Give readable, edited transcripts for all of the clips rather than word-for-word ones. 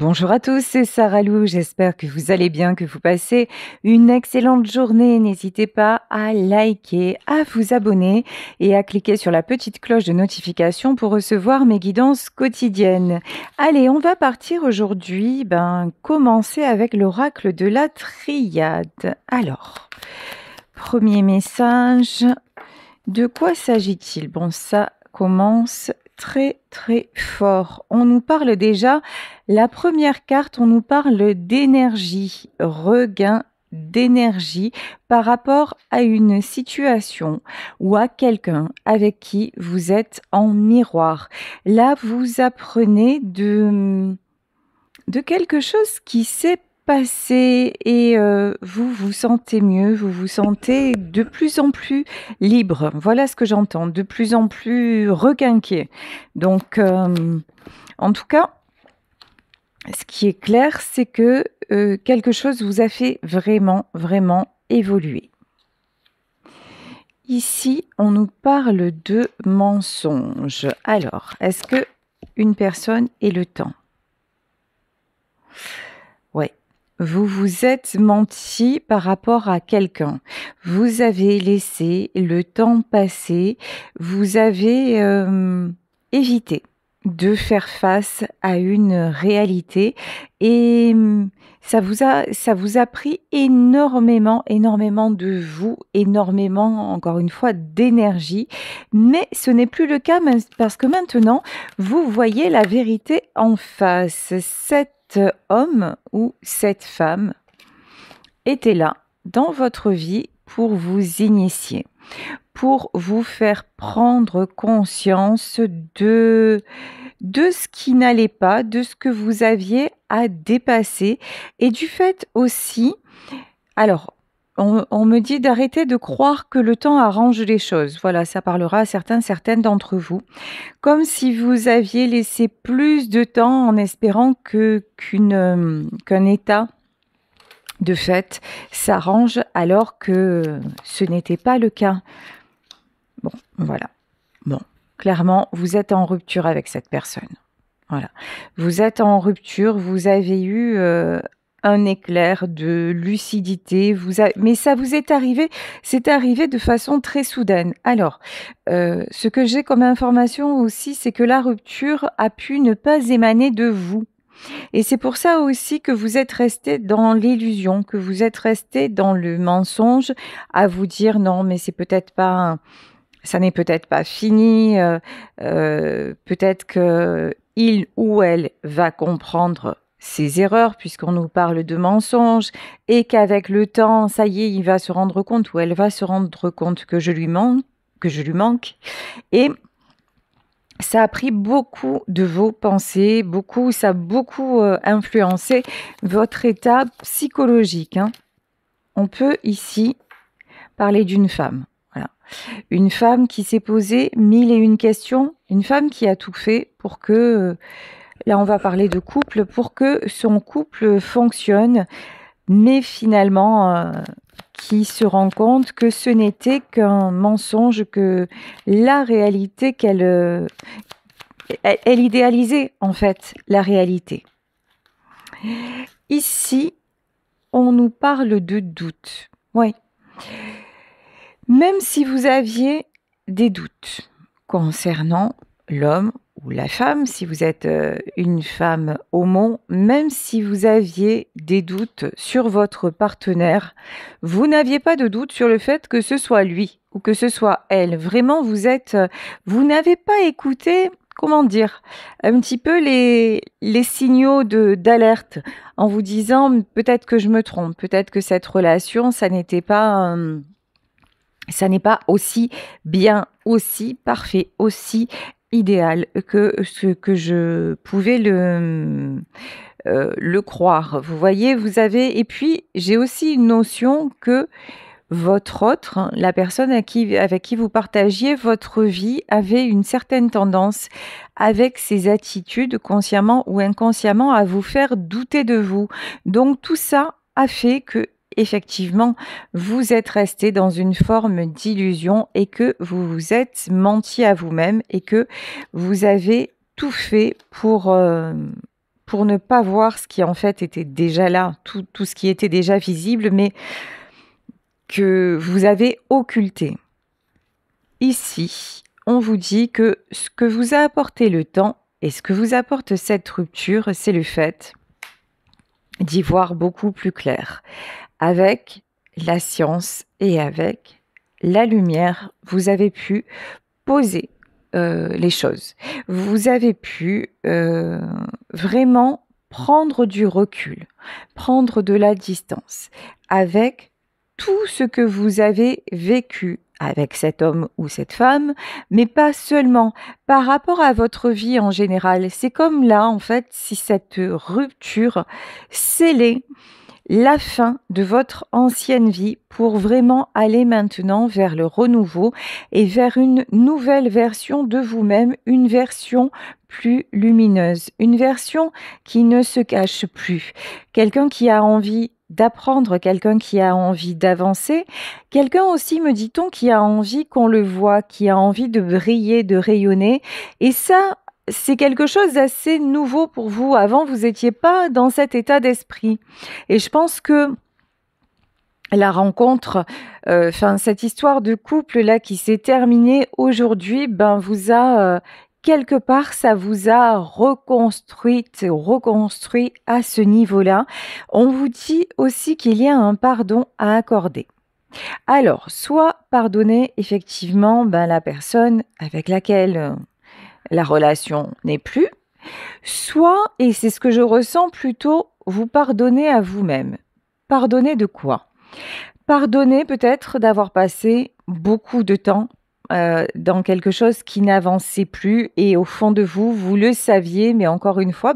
Bonjour à tous, c'est Sarah Lou. J'espère que vous allez bien, que vous passez une excellente journée. N'hésitez pas à liker, à vous abonner et à cliquer sur la petite cloche de notification pour recevoir mes guidances quotidiennes. Allez, on va partir aujourd'hui, commencer avec l'oracle de la triade. Alors, premier message, de quoi s'agit-il? Bon, ça commence très fort. On nous parle déjà, la première carte, on nous parle d'énergie, regain d'énergie par rapport à une situation ou à quelqu'un avec qui vous êtes en miroir. Là, vous apprenez de quelque chose qui s'est passé et vous vous sentez mieux, vous vous sentez de plus en plus libre. Voilà ce que j'entends, de plus en plus requinqué. Donc, en tout cas, ce qui est clair, c'est que quelque chose vous a fait vraiment évoluer. Ici, on nous parle de mensonge. Alors, est-ce que une personne est le temps? Ouais. Vous vous êtes menti par rapport à quelqu'un. Vous avez laissé le temps passer. Vous avez évité de faire face à une réalité et ça vous a pris énormément de vous, énormément, encore une fois, d'énergie. Mais ce n'est plus le cas parce que maintenant, vous voyez la vérité en face. Cet homme ou cette femme était là dans votre vie pour vous initier, pour vous faire prendre conscience de ce qui n'allait pas, de ce que vous aviez à dépasser et du fait aussi, alors, on me dit d'arrêter de croire que le temps arrange les choses. Voilà, ça parlera à certaines d'entre vous. Comme si vous aviez laissé plus de temps en espérant qu'un état de fait s'arrange alors que ce n'était pas le cas. Bon, voilà. Bon, clairement, vous êtes en rupture avec cette personne. Voilà. Vous êtes en rupture, vous avez eu un éclair de lucidité, mais ça vous est arrivé, c'est arrivé de façon très soudaine. Alors, ce que j'ai comme information aussi, c'est que la rupture a pu ne pas émaner de vous. Et c'est pour ça aussi que vous êtes resté dans l'illusion, que vous êtes resté dans le mensonge, à vous dire non, mais c'est peut-être pas, ça n'est peut-être pas fini, peut-être que il ou elle va comprendre ses erreurs puisqu'on nous parle de mensonges et qu'avec le temps, ça y est, il va se rendre compte ou elle va se rendre compte que je lui manque. Et ça a pris beaucoup de vos pensées, ça a beaucoup influencé votre état psychologique. Hein. On peut ici parler d'une femme. Voilà. Une femme qui s'est posé 1001 questions, une femme qui a tout fait pour que, là on va parler de couple, pour que son couple fonctionne, mais finalement qui se rend compte que ce n'était qu'un mensonge, que la réalité elle idéalisait en fait la réalité. Ici, on nous parle de doute. Oui. Même si vous aviez des doutes concernant l'homme ou la femme, si vous êtes une femme homo, même si vous aviez des doutes sur votre partenaire, vous n'aviez pas de doute sur le fait que ce soit lui ou que ce soit elle. Vraiment, vous n'avez pas écouté, comment dire, un petit peu les signaux d'alerte en vous disant peut-être que je me trompe, peut-être que cette relation, ça n'est pas aussi bien, aussi parfait, aussi idéal que ce que je pouvais le croire. Vous voyez, et puis j'ai aussi une notion que votre autre, hein, la personne avec qui vous partagiez votre vie, avait une certaine tendance avec ses attitudes, consciemment ou inconsciemment, à vous faire douter de vous. Donc tout ça a fait que effectivement, vous êtes resté dans une forme d'illusion et que vous vous êtes menti à vous-même et que vous avez tout fait pour ne pas voir ce qui en fait était déjà là, tout ce qui était déjà visible, mais que vous avez occulté. Ici, on vous dit que ce que vous a apporté le temps et ce que vous apporte cette rupture, c'est le fait d'y voir beaucoup plus clair. Avec la science et avec la lumière, vous avez pu poser les choses. Vous avez pu vraiment prendre du recul, prendre de la distance avec tout ce que vous avez vécu avec cet homme ou cette femme, mais pas seulement par rapport à votre vie en général. C'est comme là, en fait, si cette rupture scellait la fin de votre ancienne vie pour vraiment aller maintenant vers le renouveau et vers une nouvelle version de vous-même, une version plus lumineuse, une version qui ne se cache plus. Quelqu'un qui a envie d'apprendre, quelqu'un qui a envie d'avancer, quelqu'un aussi, me dit-on, qui a envie qu'on le voit, qui a envie de briller, de rayonner. Et ça, c'est quelque chose d'assez nouveau pour vous. Avant, vous n'étiez pas dans cet état d'esprit. Et je pense que la rencontre, cette histoire de couple-là qui s'est terminée aujourd'hui, vous a, quelque part, ça vous a reconstruit à ce niveau-là. On vous dit aussi qu'il y a un pardon à accorder. Alors, soit pardonner effectivement la personne avec laquelle la relation n'est plus, soit, et c'est ce que je ressens plutôt, vous pardonnez à vous-même. Pardonner de quoi? Pardonner peut-être d'avoir passé beaucoup de temps dans quelque chose qui n'avançait plus et au fond de vous, vous le saviez, mais encore une fois,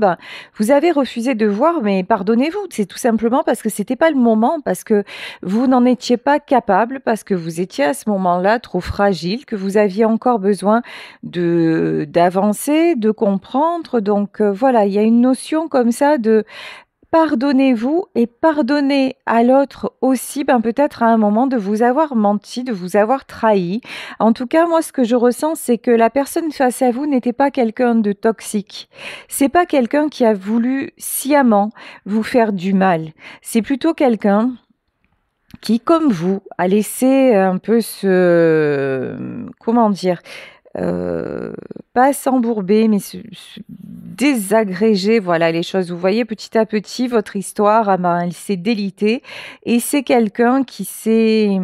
vous avez refusé de voir, mais pardonnez-vous. C'est tout simplement parce que c'était pas le moment, parce que vous n'en étiez pas capable, parce que vous étiez à ce moment-là trop fragile, que vous aviez encore besoin d'avancer, de comprendre. Donc voilà, il y a une notion comme ça de pardonnez-vous et pardonnez à l'autre aussi, peut-être à un moment de vous avoir menti, de vous avoir trahi. En tout cas, moi, ce que je ressens, c'est que la personne face à vous n'était pas quelqu'un de toxique. C'est pas quelqu'un qui a voulu sciemment vous faire du mal. C'est plutôt quelqu'un qui, comme vous, a laissé un peu pas s'embourber, mais se désagréger, voilà les choses. Vous voyez, petit à petit, votre histoire, elle s'est délitée et c'est quelqu'un qui s'est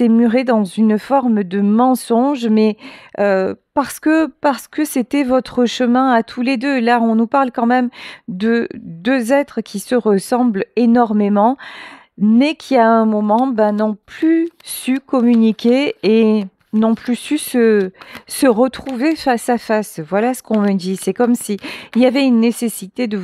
muré dans une forme de mensonge, mais parce que c'était votre chemin à tous les deux. Là, on nous parle quand même de deux êtres qui se ressemblent énormément, mais qui à un moment n'ont plus su communiquer et n'ont plus su se retrouver face à face. Voilà ce qu'on me dit. C'est comme si il y avait une nécessité de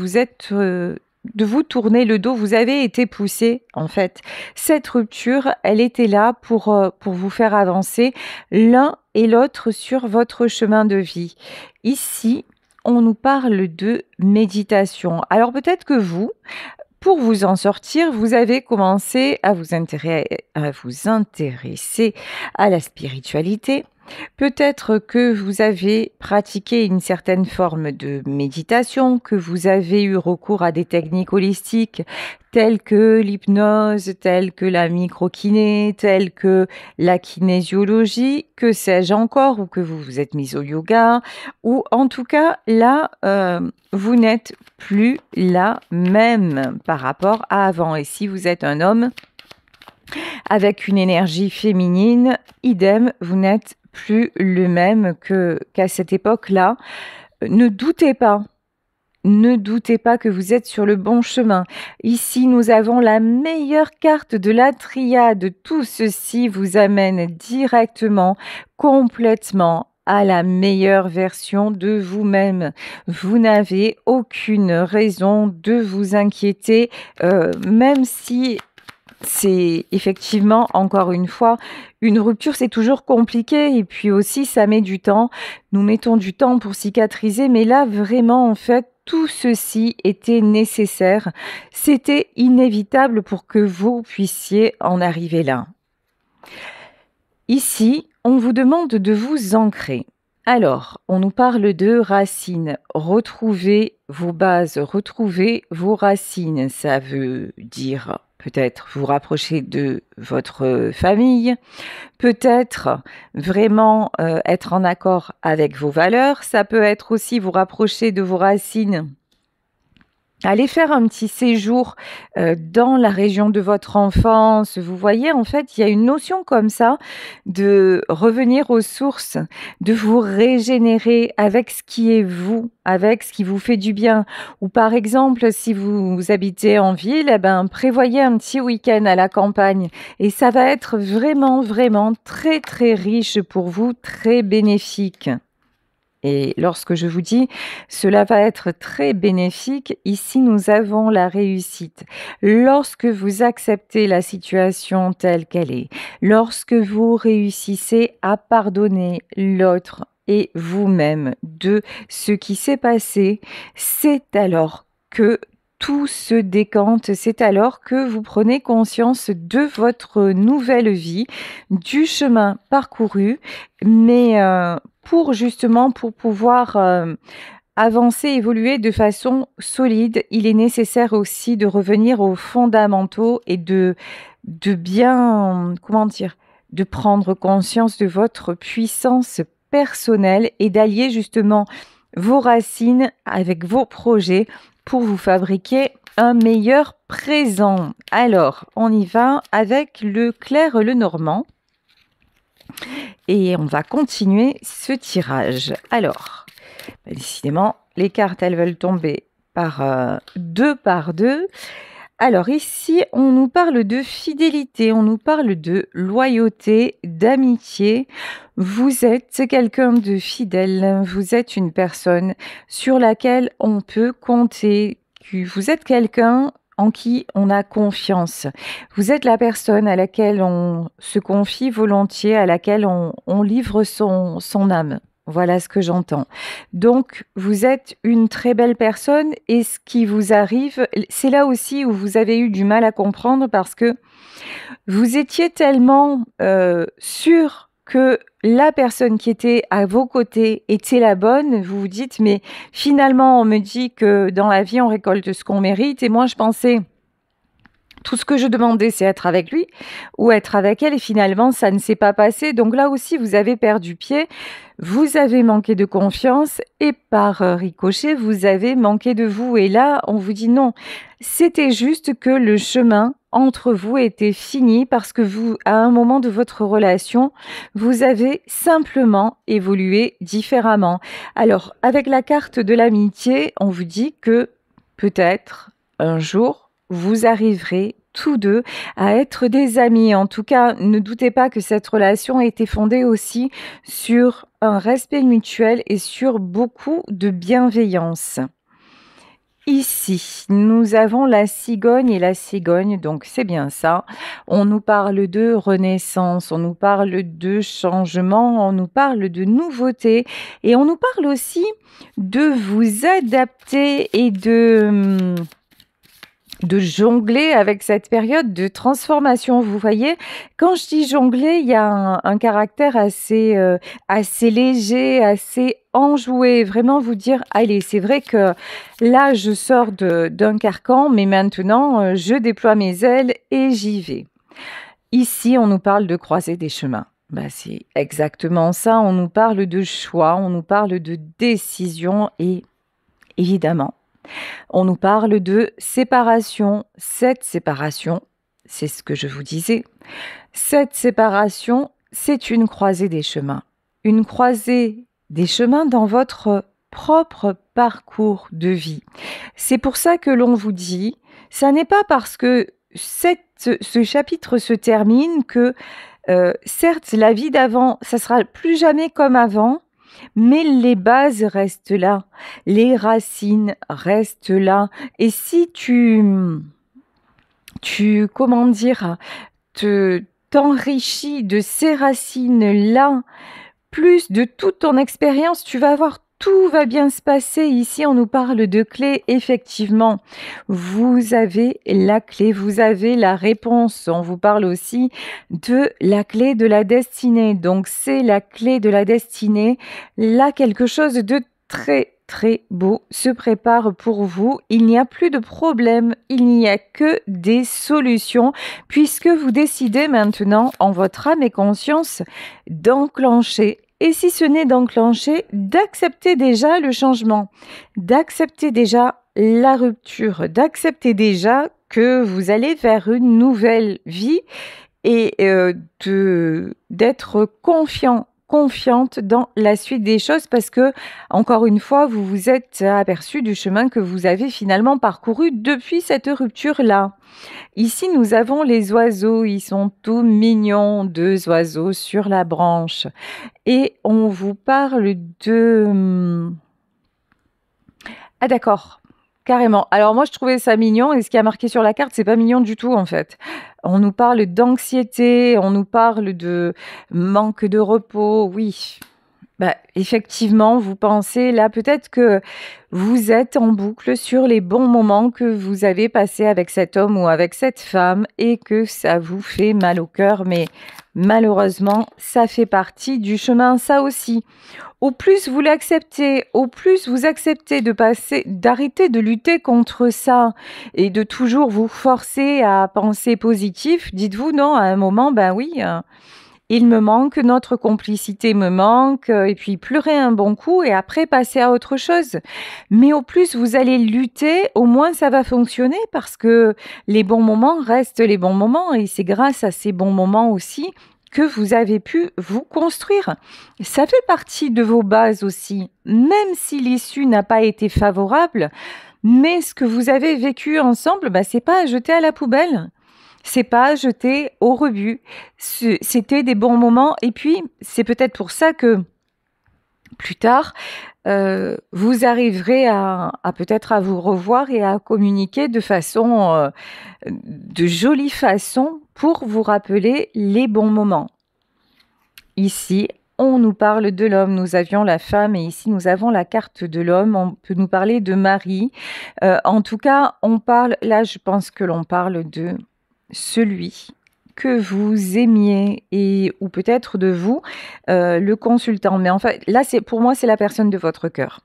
vous tourner le dos. Vous avez été poussé, en fait. Cette rupture, elle était là pour vous faire avancer l'un et l'autre sur votre chemin de vie. Ici, on nous parle de méditation. Alors peut-être que vous, pour vous en sortir, vous avez commencé à vous intéresser à la spiritualité. Peut-être que vous avez pratiqué une certaine forme de méditation, que vous avez eu recours à des techniques holistiques telles que l'hypnose, telles que la microkiné, telles que la kinésiologie, que sais-je encore, ou que vous vous êtes mis au yoga, ou en tout cas là, vous n'êtes plus la même par rapport à avant. Et si vous êtes un homme avec une énergie féminine, idem, vous n'êtes plus le même qu'à cette époque-là. Ne doutez pas. Ne doutez pas que vous êtes sur le bon chemin. Ici, nous avons la meilleure carte de la triade. Tout ceci vous amène directement, complètement à la meilleure version de vous-même. Vous n'avez aucune raison de vous inquiéter, même si c'est effectivement, encore une fois, une rupture, c'est toujours compliqué et puis aussi, ça met du temps. Nous mettons du temps pour cicatriser, mais là, vraiment, en fait, tout ceci était nécessaire. C'était inévitable pour que vous puissiez en arriver là. Ici, on vous demande de vous ancrer. Alors, on nous parle de racines. Retrouvez vos bases, retrouver vos racines. Ça veut dire peut-être vous rapprocher de votre famille, peut-être vraiment être en accord avec vos valeurs. Ça peut être aussi vous rapprocher de vos racines. Allez faire un petit séjour dans la région de votre enfance. Vous voyez, en fait, il y a une notion comme ça de revenir aux sources, de vous régénérer avec ce qui est vous, avec ce qui vous fait du bien. Ou par exemple, si vous habitez en ville, eh ben, prévoyez un petit week-end à la campagne. Et ça va être vraiment, vraiment très, très riche pour vous, très bénéfique. Et lorsque je vous dis cela va être très bénéfique, ici nous avons la réussite. Lorsque vous acceptez la situation telle qu'elle est, lorsque vous réussissez à pardonner l'autre et vous-même de ce qui s'est passé, c'est alors que tout se décante, c'est alors que vous prenez conscience de votre nouvelle vie, du chemin parcouru, mais pour pouvoir avancer, évoluer de façon solide, il est nécessaire aussi de revenir aux fondamentaux et de bien, comment dire, de prendre conscience de votre puissance personnelle et d'allier justement vos racines avec vos projets pour vous fabriquer un meilleur présent. Alors, on y va avec le clair le normand. Et on va continuer ce tirage. Alors, décidément, les cartes, elles veulent tomber par deux par deux. Alors ici, on nous parle de fidélité, on nous parle de loyauté, d'amitié. Vous êtes quelqu'un de fidèle, vous êtes une personne sur laquelle on peut compter. Vous êtes quelqu'un en qui on a confiance. Vous êtes la personne à laquelle on se confie volontiers, à laquelle on livre son âme. Voilà ce que j'entends. Donc, vous êtes une très belle personne et ce qui vous arrive, c'est là aussi où vous avez eu du mal à comprendre parce que vous étiez tellement sûr que la personne qui était à vos côtés était la bonne. Vous vous dites, mais finalement, on me dit que dans la vie, on récolte ce qu'on mérite. Et moi, je pensais... Tout ce que je demandais, c'est être avec lui ou être avec elle et finalement, ça ne s'est pas passé. Donc là aussi, vous avez perdu pied, vous avez manqué de confiance et par ricochet, vous avez manqué de vous. Et là, on vous dit non, c'était juste que le chemin entre vous était fini parce que vous, à un moment de votre relation, vous avez simplement évolué différemment. Alors, avec la carte de l'amitié, on vous dit que peut-être un jour, vous arriverez tous deux à être des amis. En tout cas, ne doutez pas que cette relation a été fondée aussi sur un respect mutuel et sur beaucoup de bienveillance. Ici, nous avons la cigogne et la cigogne, donc c'est bien ça. On nous parle de renaissance, on nous parle de changement, on nous parle de nouveauté et on nous parle aussi de vous adapter et de jongler avec cette période de transformation. Vous voyez, quand je dis jongler, il y a un caractère assez léger, assez enjoué. Vraiment vous dire, allez, c'est vrai que là, je sors d'un carcan, mais maintenant, je déploie mes ailes et j'y vais. Ici, on nous parle de croiser des chemins. Bah, c'est exactement ça. On nous parle de choix, on nous parle de décision et évidemment, on nous parle de séparation. Cette séparation, c'est ce que je vous disais. Cette séparation, c'est une croisée des chemins. Une croisée des chemins dans votre propre parcours de vie. C'est pour ça que l'on vous dit, ça n'est pas parce que ce chapitre se termine que, certes, la vie d'avant, ça sera plus jamais comme avant, mais les bases restent là, les racines restent là. Et si comment dire, t'enrichis de ces racines-là, plus de toute ton expérience, tu vas voir, tout va bien se passer. Ici, on nous parle de clé. Effectivement, vous avez la clé, vous avez la réponse. On vous parle aussi de la clé de la destinée. Donc, c'est la clé de la destinée. Là, quelque chose de très très beau se prépare pour vous. Il n'y a plus de problème, il n'y a que des solutions puisque vous décidez maintenant en votre âme et conscience d'enclencher. Et si ce n'est d'enclencher, d'accepter déjà le changement, d'accepter déjà la rupture, d'accepter déjà que vous allez vers une nouvelle vie et d'être confiante dans la suite des choses parce que, encore une fois, vous vous êtes aperçu du chemin que vous avez finalement parcouru depuis cette rupture-là. Ici, nous avons les oiseaux, ils sont tout mignons, 2 oiseaux sur la branche. Et on vous parle de... Ah d'accord, carrément. Alors moi, je trouvais ça mignon et ce qui a marqué sur la carte, c'est pas mignon du tout en fait. On nous parle d'anxiété, on nous parle de manque de repos, oui. Bah, effectivement, vous pensez là peut-être que vous êtes en boucle sur les bons moments que vous avez passés avec cet homme ou avec cette femme et que ça vous fait mal au cœur, mais malheureusement, ça fait partie du chemin, ça aussi. Au plus vous l'acceptez, au plus vous acceptez de passer, d'arrêter de lutter contre ça et de toujours vous forcer à penser positif, dites-vous non, à un moment, ben oui, il me manque, notre complicité me manque, et puis pleurer un bon coup et après passer à autre chose. Mais au plus vous allez lutter, au moins ça va fonctionner parce que les bons moments restent les bons moments et c'est grâce à ces bons moments aussi que vous avez pu vous construire. Ça fait partie de vos bases aussi, même si l'issue n'a pas été favorable, mais ce que vous avez vécu ensemble, bah, c'est pas à jeter à la poubelle. C'est pas jeté au rebut. C'était des bons moments et puis c'est peut-être pour ça que plus tard, vous arriverez à peut-être à vous revoir et à communiquer de façon, de jolie façon pour vous rappeler les bons moments. Ici, on nous parle de l'homme, nous avions la femme et ici nous avons la carte de l'homme, on peut nous parler de Marie. En tout cas, on parle, là je pense que l'on parle de celui que vous aimiez et ou peut-être de vous, le consultant. Mais en fait, là, pour moi, c'est la personne de votre cœur.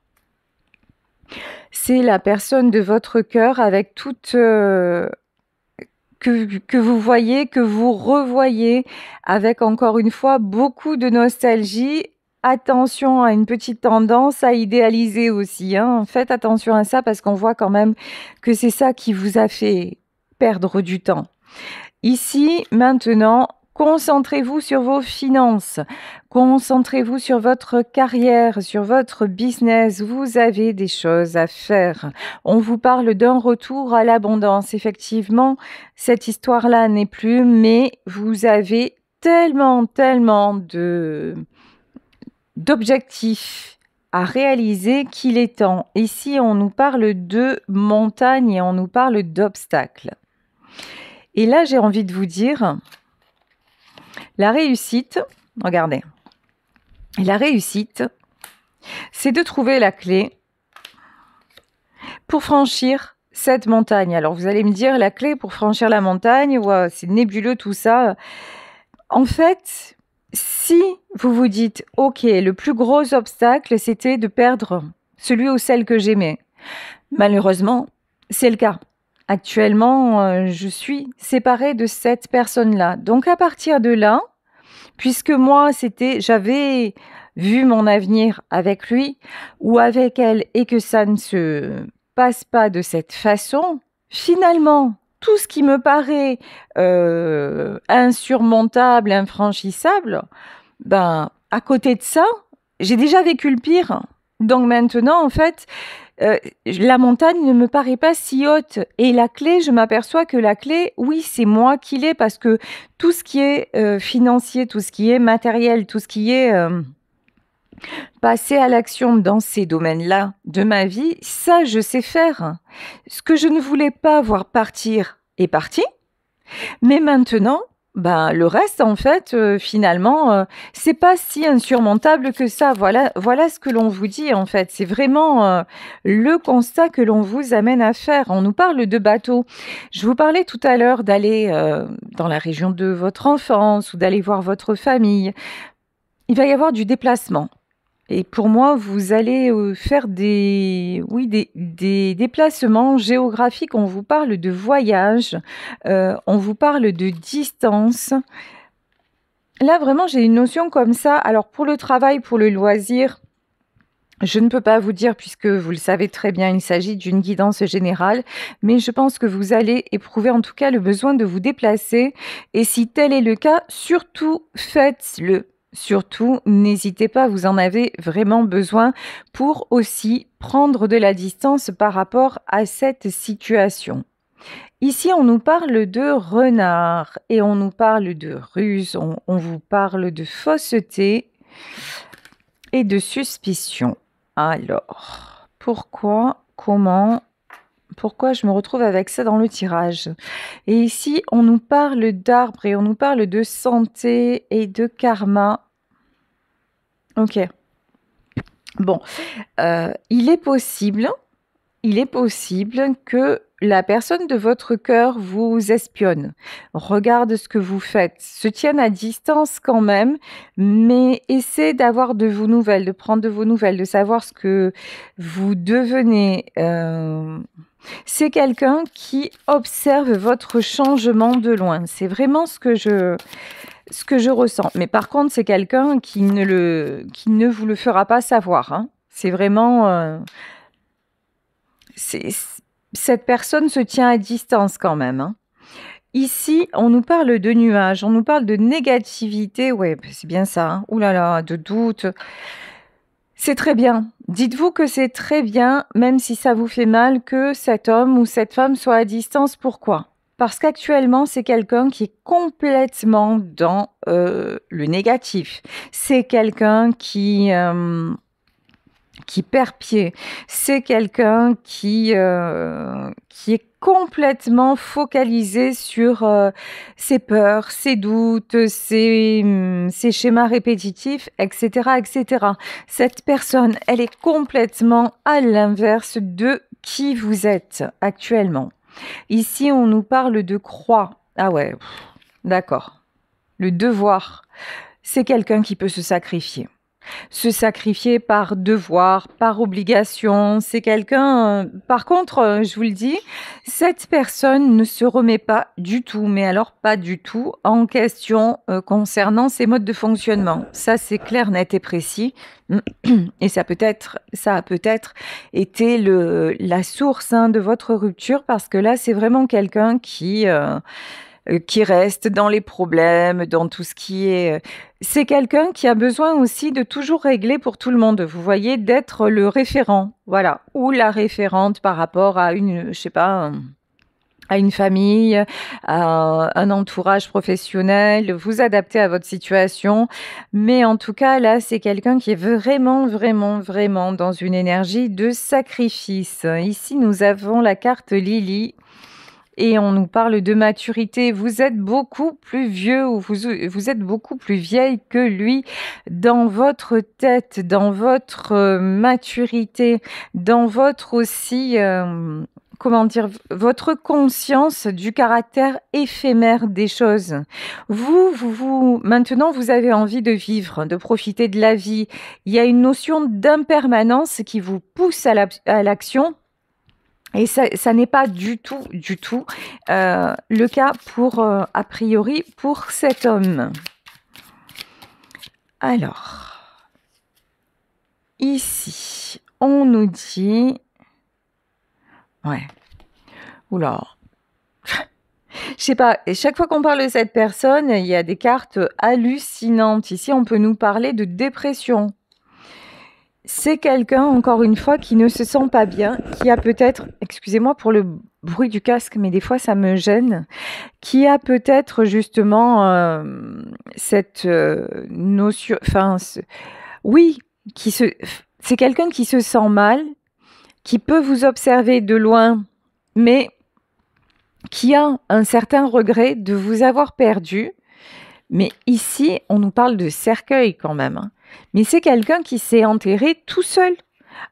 C'est la personne de votre cœur avec toute... que vous voyez, que vous revoyez avec encore une fois beaucoup de nostalgie. Attention à une petite tendance à idéaliser aussi, hein. Faites attention à ça parce qu'on voit quand même que c'est ça qui vous a fait perdre du temps. Ici, maintenant, concentrez-vous sur vos finances, concentrez-vous sur votre carrière, sur votre business. Vous avez des choses à faire. On vous parle d'un retour à l'abondance. Effectivement, cette histoire-là n'est plus, mais vous avez tellement d'objectifs à réaliser qu'il est temps. Ici, on nous parle de montagnes et on nous parle d'obstacles. Et là, j'ai envie de vous dire, la réussite, regardez, la réussite, c'est de trouver la clé pour franchir cette montagne. Alors, vous allez me dire, la clé pour franchir la montagne, ouais, c'est nébuleux tout ça. En fait, si vous vous dites, ok, le plus gros obstacle, c'était de perdre celui ou celle que j'aimais. Malheureusement, c'est le cas. Actuellement, je suis séparée de cette personne-là. Donc à partir de là, puisque moi, j'avais vu mon avenir avec lui ou avec elle et que ça ne se passe pas de cette façon, finalement, tout ce qui me paraît insurmontable, infranchissable, ben, à côté de ça, j'ai déjà vécu le pire. Donc maintenant, en fait, la montagne ne me paraît pas si haute. Et la clé, je m'aperçois que la clé, oui, c'est moi qui l'ai parce que tout ce qui est financier, tout ce qui est matériel, tout ce qui est passer à l'action dans ces domaines-là de ma vie, ça, je sais faire. Ce que je ne voulais pas voir partir est parti. Mais maintenant, ben, le reste, en fait, finalement, c'est pas si insurmontable que ça. Voilà ce que l'on vous dit, en fait. C'est vraiment le constat que l'on vous amène à faire. On nous parle de bateau. Je vous parlais tout à l'heure d'aller dans la région de votre enfance ou d'aller voir votre famille. Il va y avoir du déplacement. Et pour moi, vous allez faire oui, des déplacements géographiques. On vous parle de voyage, on vous parle de distance. Là, vraiment, j'ai une notion comme ça. Alors, pour le travail, pour le loisir, je ne peux pas vous dire, puisque vous le savez très bien, il s'agit d'une guidance générale, mais je pense que vous allez éprouver en tout cas le besoin de vous déplacer. Et si tel est le cas, surtout faites-le. Surtout, n'hésitez pas, vous en avez vraiment besoin pour aussi prendre de la distance par rapport à cette situation. Ici, on nous parle de renard et on nous parle de ruse, on vous parle de fausseté et de suspicion. Alors, pourquoi je me retrouve avec ça dans le tirage? Et ici, on nous parle d'arbre et on nous parle de santé et de karma. Ok. Bon, il est possible que la personne de votre cœur vous espionne, regarde ce que vous faites, se tienne à distance quand même, mais essaie d'avoir de vos nouvelles, de prendre de vos nouvelles, de savoir ce que vous devenez. C'est quelqu'un qui observe votre changement de loin. C'est vraiment ce que je ressens. Mais par contre, c'est quelqu'un qui ne vous le fera pas savoir, hein. C'est vraiment... cette personne se tient à distance quand même, hein. Ici, on nous parle de nuages, on nous parle de négativité, ouais, c'est bien ça, hein. Ouh là là, de doute. C'est très bien. Dites-vous que c'est très bien, même si ça vous fait mal, que cet homme ou cette femme soit à distance. Pourquoi? Parce qu'actuellement, c'est quelqu'un qui est complètement dans le négatif. C'est quelqu'un qui perd pied. C'est quelqu'un qui est complètement focalisé sur ses peurs, ses doutes, ses schémas répétitifs, etc., etc. Cette personne, elle est complètement à l'inverse de qui vous êtes actuellement. Ici, on nous parle de croix. Ah ouais, d'accord. Le devoir, c'est quelqu'un qui peut se sacrifier. Se sacrifier par devoir, par obligation, c'est quelqu'un... Par contre, je vous le dis, cette personne ne se remet pas du tout, mais alors pas du tout, en question concernant ses modes de fonctionnement. Ça, c'est clair, net et précis. Et ça a peut-être été la source, hein, de votre rupture, parce que là, c'est vraiment quelqu'un qui reste dans les problèmes, dans tout ce qui est... C'est quelqu'un qui a besoin aussi de toujours régler pour tout le monde, vous voyez, d'être le référent, voilà, ou la référente par rapport à une, je sais pas, à une famille, à un entourage professionnel, vous adapter à votre situation. Mais en tout cas, là, c'est quelqu'un qui est vraiment, vraiment, vraiment dans une énergie de sacrifice. Ici, nous avons la carte Lily. Et on nous parle de maturité. Vous êtes beaucoup plus vieux ou vous êtes beaucoup plus vieille que lui dans votre tête, dans votre maturité, dans votre aussi, comment dire, votre conscience du caractère éphémère des choses. Maintenant, vous avez envie de vivre, de profiter de la vie. Il y a une notion d'impermanence qui vous pousse à l'action. Et ça n'est pas du tout le cas a priori, pour cet homme. Alors, ici, on nous dit... Ouais. Oula. Je sais pas, et chaque fois qu'on parle de cette personne, il y a des cartes hallucinantes. Ici, on peut nous parler de dépression. C'est quelqu'un, encore une fois, qui ne se sent pas bien, qui a peut-être, excusez-moi pour le bruit du casque, mais des fois ça me gêne, qui a peut-être justement cette notion, enfin, oui, c'est quelqu'un qui se sent mal, qui peut vous observer de loin, mais qui a un certain regret de vous avoir perdu. Mais ici, on nous parle de cercueil quand même, hein. Mais c'est quelqu'un qui s'est enterré tout seul,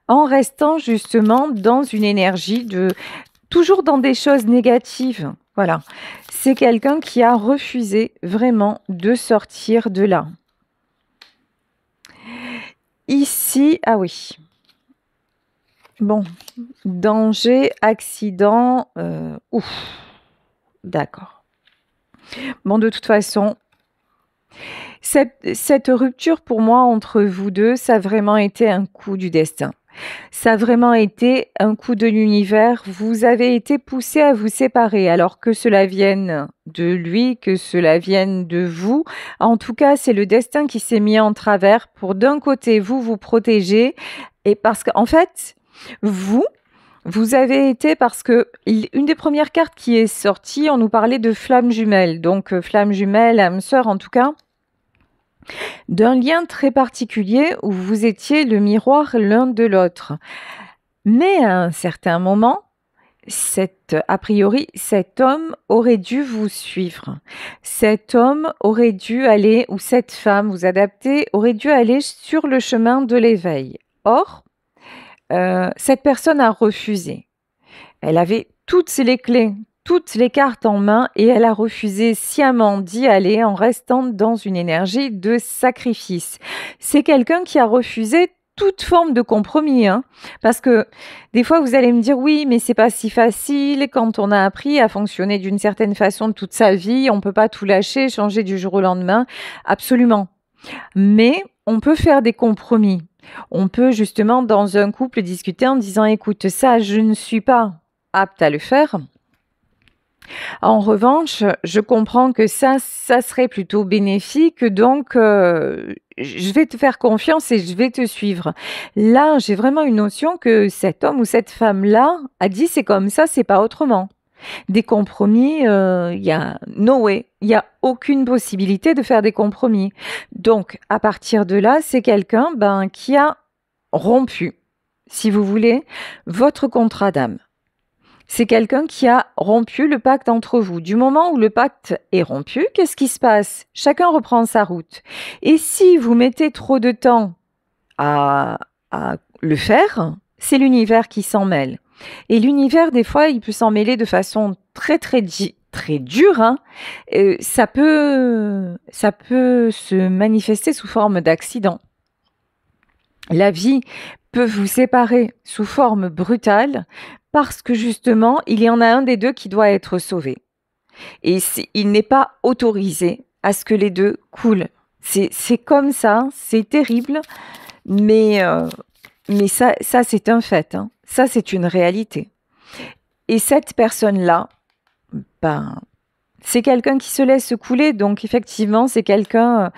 en restant justement dans une énergie toujours dans des choses négatives. Voilà. C'est quelqu'un qui a refusé vraiment de sortir de là. ici, ah oui. Bon, danger, accident, ouf, d'accord. Bon, de toute façon, cette rupture pour moi entre vous deux, ça a vraiment été un coup du destin. Ça a vraiment été un coup de l'univers. Vous avez été poussés à vous séparer, alors que cela vienne de lui, que cela vienne de vous. En tout cas, c'est le destin qui s'est mis en travers pour d'un côté vous protéger et parce qu'en fait, vous, vous avez été parce que une des premières cartes qui est sortie, on nous parlait de flamme jumelle. Donc, flamme jumelle, âme sœur en tout cas, d'un lien très particulier où vous étiez le miroir l'un de l'autre. Mais à un certain moment, a priori, cet homme aurait dû vous suivre. Cet homme aurait dû aller, ou cette femme, vous adapter, aurait dû aller sur le chemin de l'éveil. Or, cette personne a refusé. Elle avait toutes les clés, toutes les cartes en main et elle a refusé sciemment d'y aller en restant dans une énergie de sacrifice. C'est quelqu'un qui a refusé toute forme de compromis, hein, parce que des fois vous allez me dire oui, mais c'est pas si facile quand on a appris à fonctionner d'une certaine façon toute sa vie, on peut pas tout lâcher, changer du jour au lendemain, absolument. Mais on peut faire des compromis. On peut justement dans un couple discuter en disant écoute, ça je ne suis pas apte à le faire. En revanche, je comprends que ça serait plutôt bénéfique, donc je vais te faire confiance et je vais te suivre. Là, j'ai vraiment une notion que cet homme ou cette femme-là a dit c'est comme ça, c'est pas autrement. Des compromis, il y a no way, il y a aucune possibilité de faire des compromis. Donc, à partir de là, c'est quelqu'un qui a rompu, si vous voulez, votre contrat d'âme. C'est quelqu'un qui a rompu le pacte entre vous. Du moment où le pacte est rompu, qu'est-ce qui se passe? Chacun reprend sa route. Et si vous mettez trop de temps à le faire, c'est l'univers qui s'en mêle. Et l'univers, des fois, il peut s'en mêler de façon très dure. Hein. Ça peut se manifester sous forme d'accident. La vie peut vous séparer sous forme brutale parce que justement, il y en a un des deux qui doit être sauvé. Et il n'est pas autorisé à ce que les deux coulent. C'est comme ça, c'est terrible, mais ça c'est un fait. Hein. Ça, c'est une réalité. Et cette personne-là, c'est quelqu'un qui se laisse couler. Donc, effectivement, c'est quelqu'un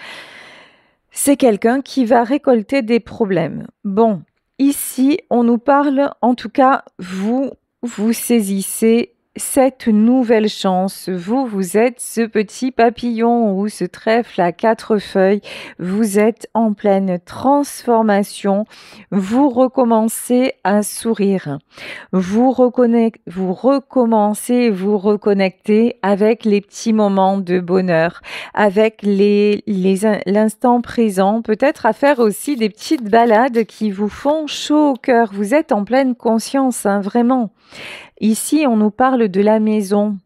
qui va récolter des problèmes. Bon, ici, on nous parle, en tout cas, vous saisissez cette nouvelle chance. Vous êtes ce petit papillon ou ce trèfle à 4 feuilles. Vous êtes en pleine transformation. Vous recommencez à sourire. Vous recommencez, vous reconnecter avec les petits moments de bonheur, avec l'instant présent, peut-être à faire aussi des petites balades qui vous font chaud au cœur. Vous êtes en pleine conscience, hein, vraiment. Ici, on nous parle de la maison.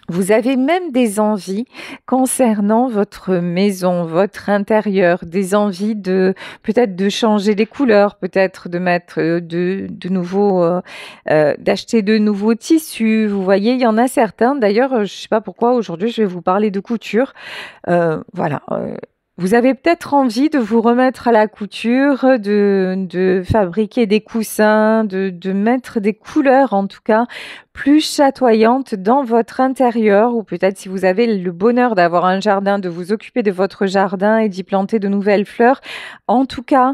Vous avez même des envies concernant votre maison, votre intérieur, des envies peut-être de changer les couleurs, peut-être de mettre d'acheter de nouveaux tissus. Vous voyez, il y en a certains. D'ailleurs, je ne sais pas pourquoi aujourd'hui je vais vous parler de couture. Voilà. Vous avez peut-être envie de vous remettre à la couture, de fabriquer des coussins, de mettre des couleurs en tout cas plus chatoyantes dans votre intérieur, ou peut-être si vous avez le bonheur d'avoir un jardin, de vous occuper de votre jardin et d'y planter de nouvelles fleurs. En tout cas,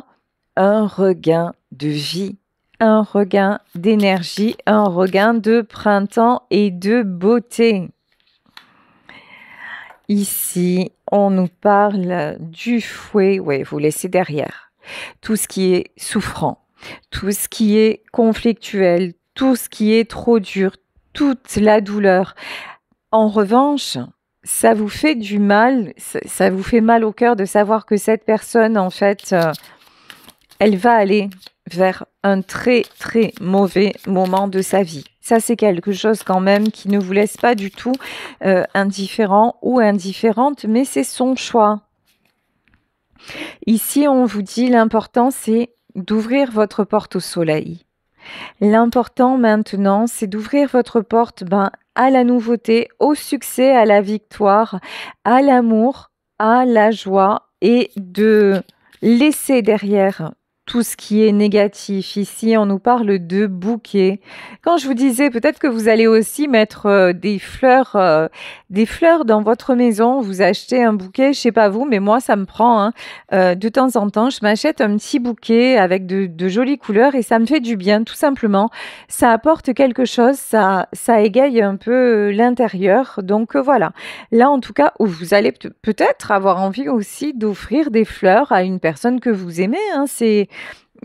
un regain de vie, un regain d'énergie, un regain de printemps et de beauté. Ici, on nous parle du fouet, ouais, vous laissez derrière. Tout ce qui est souffrant, tout ce qui est conflictuel, tout ce qui est trop dur, toute la douleur. En revanche, ça vous fait du mal, ça vous fait mal au cœur de savoir que cette personne, en fait, elle va aller vers un très mauvais moment de sa vie. Ça, c'est quelque chose quand même qui ne vous laisse pas du tout indifférent ou indifférente, mais c'est son choix. Ici, on vous dit l'important, c'est d'ouvrir votre porte au soleil. L'important maintenant, c'est d'ouvrir votre porte à la nouveauté, au succès, à la victoire, à l'amour, à la joie et de laisser derrière tout ce qui est négatif. Ici, on nous parle de bouquet. Quand je vous disais, peut-être que vous allez aussi mettre des fleurs dans votre maison. Vous achetez un bouquet, je sais pas vous, mais moi, ça me prend. Hein. De temps en temps, je m'achète un petit bouquet avec de jolies couleurs et ça me fait du bien, tout simplement. Ça apporte quelque chose, ça égaye un peu l'intérieur. Donc voilà. Là, en tout cas, vous allez peut-être avoir envie aussi d'offrir des fleurs à une personne que vous aimez. Hein.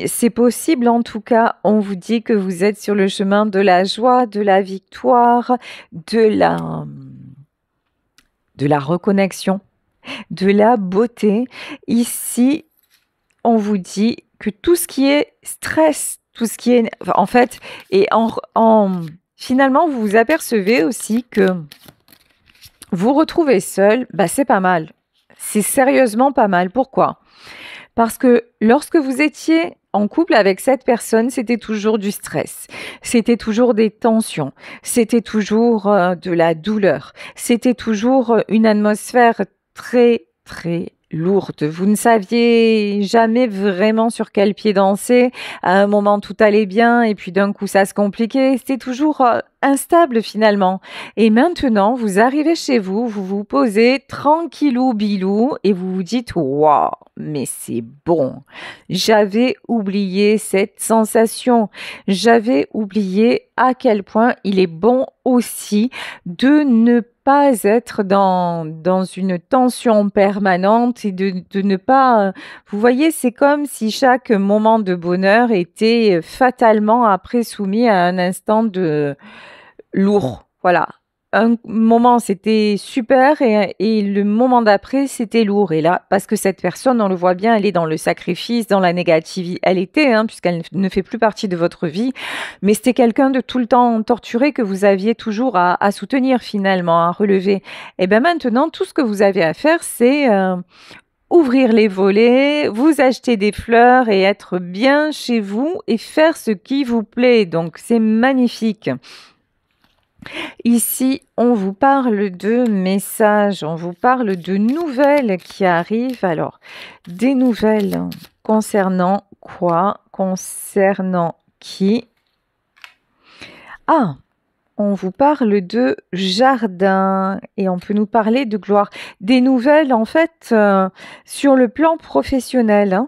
C'est possible, en tout cas. On vous dit que vous êtes sur le chemin de la joie, de la victoire, de la reconnexion, de la beauté. Ici, on vous dit que tout ce qui est stress, tout ce qui est, en fait, et finalement, vous vous apercevez aussi que vous retrouvez seul, c'est pas mal. C'est sérieusement pas mal. Pourquoi? Parce que lorsque vous étiez en couple avec cette personne, c'était toujours du stress, c'était toujours des tensions, c'était toujours de la douleur, c'était toujours une atmosphère très, très lourde. Vous ne saviez jamais vraiment sur quel pied danser. À un moment, tout allait bien et puis d'un coup, ça se compliquait. C'était toujours instable finalement. Et maintenant, vous arrivez chez vous, vous vous posez tranquillou bilou et vous vous dites waouh, mais c'est bon. J'avais oublié cette sensation. J'avais oublié à quel point il est bon aussi de ne pas être dans une tension permanente et de ne pas... Vous voyez, c'est comme si chaque moment de bonheur était fatalement après soumis à un instant de lourd. Voilà. Un moment, c'était super et le moment d'après, c'était lourd. Et là, parce que cette personne, on le voit bien, elle est dans le sacrifice, dans la négativité. Elle était, puisqu'elle ne fait plus partie de votre vie. Mais c'était quelqu'un de tout le temps torturé que vous aviez toujours à soutenir finalement, à relever. Et bien maintenant, tout ce que vous avez à faire, c'est ouvrir les volets, vous acheter des fleurs et être bien chez vous et faire ce qui vous plaît. Donc, c'est magnifique. Ici, on vous parle de messages, on vous parle de nouvelles qui arrivent. Alors, des nouvelles concernant quoi? Concernant qui? Ah, on vous parle de jardin et on peut nous parler de gloire. Des nouvelles, en fait, sur le plan professionnel.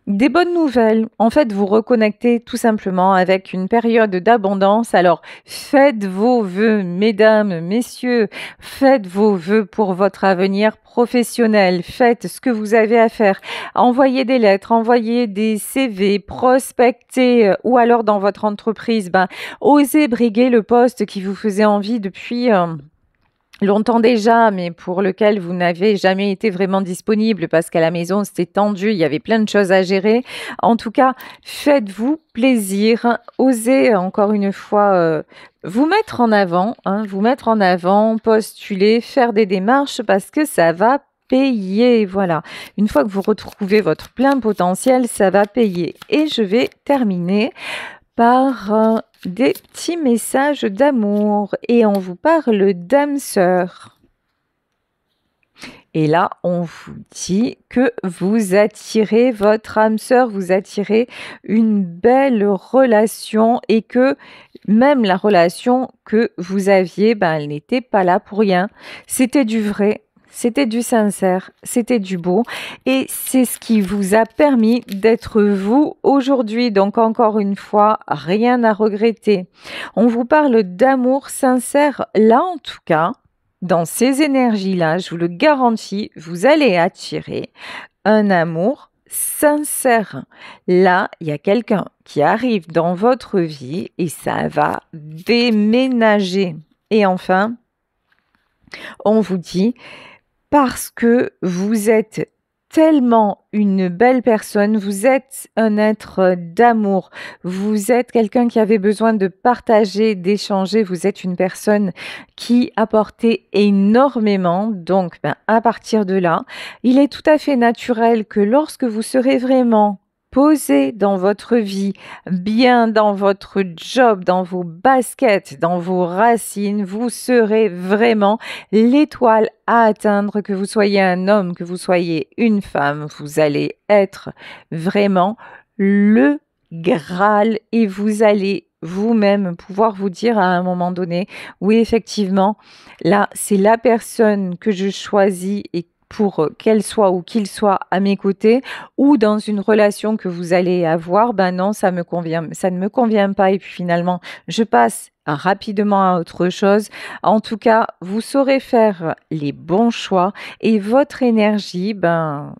Des bonnes nouvelles. En fait, vous reconnectez tout simplement avec une période d'abondance. Alors, faites vos vœux, mesdames, messieurs, faites vos vœux pour votre avenir professionnel. Faites ce que vous avez à faire. Envoyez des lettres, envoyez des CV, prospectez ou alors dans votre entreprise, osez briguer le poste qui vous faisait envie depuis... longtemps déjà, mais pour lequel vous n'avez jamais été vraiment disponible parce qu'à la maison, c'était tendu, il y avait plein de choses à gérer. En tout cas, faites-vous plaisir, osez encore une fois vous mettre en avant, postuler, faire des démarches parce que ça va payer. Voilà. Une fois que vous retrouvez votre plein potentiel, ça va payer. Et je vais terminer par des petits messages d'amour et on vous parle d'âme sœur. Et là, on vous dit que vous attirez votre âme sœur, vous attirez une belle relation et que même la relation que vous aviez, elle n'était pas là pour rien. C'était du vrai. C'était du sincère, c'était du beau et c'est ce qui vous a permis d'être vous aujourd'hui. Donc encore une fois, rien à regretter. On vous parle d'amour sincère. Là en tout cas, dans ces énergies-là, je vous le garantis, vous allez attirer un amour sincère. Là, il y a quelqu'un qui arrive dans votre vie et ça va déménager. Et enfin, on vous dit... parce que vous êtes tellement une belle personne, vous êtes un être d'amour, vous êtes quelqu'un qui avait besoin de partager, d'échanger, vous êtes une personne qui apportait énormément. Donc, à partir de là, il est tout à fait naturel que lorsque vous serez vraiment posé dans votre vie, bien dans votre job, dans vos baskets, dans vos racines, vous serez vraiment l'étoile à atteindre, que vous soyez un homme, que vous soyez une femme, vous allez être vraiment le Graal et vous allez vous-même pouvoir vous dire à un moment donné, oui, effectivement, là, c'est la personne que je choisis et pour qu'elle soit ou qu'il soit à mes côtés ou dans une relation que vous allez avoir, ben non, ça ne me convient pas et puis finalement, je passe rapidement à autre chose. En tout cas, vous saurez faire les bons choix et votre énergie,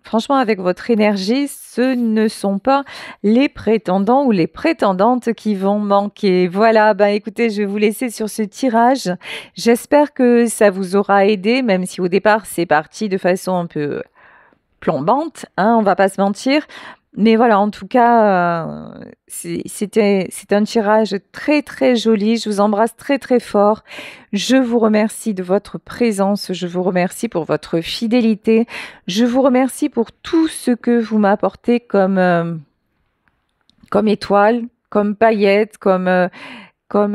franchement, avec votre énergie, ce ne sont pas les prétendants ou les prétendantes qui vont manquer. Voilà, écoutez, je vais vous laisser sur ce tirage. J'espère que ça vous aura aidé, même si au départ, c'est parti de façon un peu plombante, hein, on va pas se mentir. Mais voilà, en tout cas, c'est un tirage très très joli. Je vous embrasse très très fort. Je vous remercie de votre présence. Je vous remercie pour votre fidélité. Je vous remercie pour tout ce que vous m'apportez comme étoile, comme paillettes, comme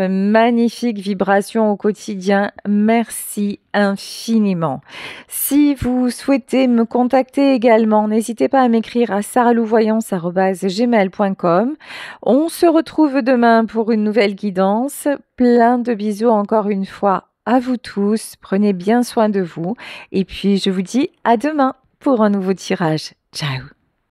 magnifique vibration au quotidien. Merci infiniment. Si vous souhaitez me contacter également, n'hésitez pas à m'écrire à saralouvoyance@gmail.com. On se retrouve demain pour une nouvelle guidance. Plein de bisous encore une fois à vous tous. Prenez bien soin de vous. Et puis, je vous dis à demain pour un nouveau tirage. Ciao!